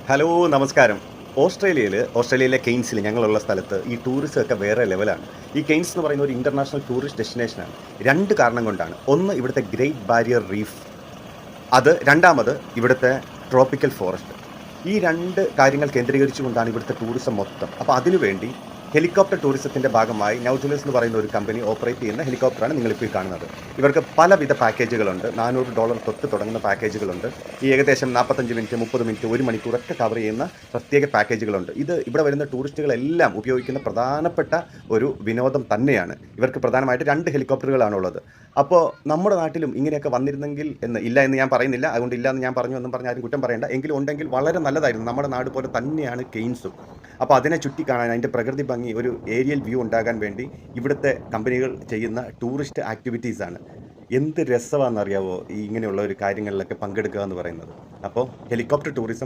Hello, നമസ്കാരം. ഓസ്ട്രേലിയയിലെ കെയ്ൻസിൽ ഞങ്ങളുള്ള സ്ഥലത്ത് ഈ ടൂറിസം ഒക്കെ വേറെ ലെവലാണ്. ഈ കെയ്ൻസ് എന്ന് പറയുന്ന ഒരു ഇന്റർനാഷണൽ ടൂറിസ്റ്റ് ഡെസ്റ്റിനേഷനാണ്. 2 കാരണം കൊണ്ടാണ്. ഒന്ന് ഇവിടുത്തെ ഗ്രേറ്റ് ബാരിയർ റീഫ്. രണ്ടാമത് ഇവിടുത്തെ ട്രോപ്പിക്കൽ ഫോറസ്റ്റ്. ഈ 2 കാര്യങ്ങൾ കേന്ദ്രീകരിച്ചുകൊണ്ടാണ് ഇവിടുത്തെ ടൂറിസം മൊത്തം. അപ്പോൾ അതിനുവേണ്ടി ഹെലികോപ്റ്റർ ടൂറിസത്തിന്റെ ഭാഗമായി നൗജുലസ് എന്ന് പറയുന്ന ഒരു കമ്പനി ഓപ്പറേറ്റ് ചെയ്യുന്ന ഹെലികോപ്റ്ററാണ് നിങ്ങളിപ്പോൾ ഈ കാണുന്നത്. ഇവർക്ക് പലവിധ പാക്കേജുകളുണ്ട്. $400 തൊട്ട് തുടങ്ങുന്ന പാക്കേജുകളുണ്ട്. ഈ ഏകദേശം 45 മിനിറ്റ്, 30 മിനിറ്റ്, 1 മണിക്കൂറൊക്കെ കവർ ചെയ്യുന്ന പ്രത്യേക പാക്കേജുകളുണ്ട്. ഇത് ഇവിടെ വരുന്ന ടൂറിസ്റ്റുകളെല്ലാം ഉപയോഗിക്കുന്ന പ്രധാനപ്പെട്ട ഒരു വിനോദം തന്നെയാണ്. ഇവർക്ക് പ്രധാനമായിട്ട് 2 ഹെലികോപ്റ്ററുകളാണുള്ളത്. അപ്പോൾ നമ്മുടെ നാട്ടിലും ഇങ്ങനെയൊക്കെ വന്നിരുന്നെങ്കിൽ ഇല്ല എന്ന് ഞാൻ പറയുന്നില്ല. അതുകൊണ്ട് ഇല്ല എന്ന് ഞാൻ പറഞ്ഞു എന്നും പറഞ്ഞ് ആരും കുറ്റം പറയേണ്ട. എങ്കിലും ഉണ്ടെങ്കിൽ വളരെ നല്ലതായിരുന്നു. നമ്മുടെ നാട് പോലെ തന്നെയാണ് കെയ്ൻസും. അപ്പോൾ അതിനെ ചുറ്റിക്കാണാൻ, അതിൻ്റെ പ്രകൃതി ഭംഗി, ഒരു ഏരിയൽ വ്യൂ ഉണ്ടാകാൻ വേണ്ടി ഇവിടുത്തെ കമ്പനികൾ ചെയ്യുന്ന ടൂറിസ്റ്റ് ആക്ടിവിറ്റീസാണ്. എന്ത് രസമാണെന്നറിയാവോ ഈ ഇങ്ങനെയുള്ള ഒരു കാര്യങ്ങളിലൊക്കെ പങ്കെടുക്കുക എന്ന് പറയുന്നത്. അപ്പോൾ ഹെലികോപ്റ്റർ ടൂറിസം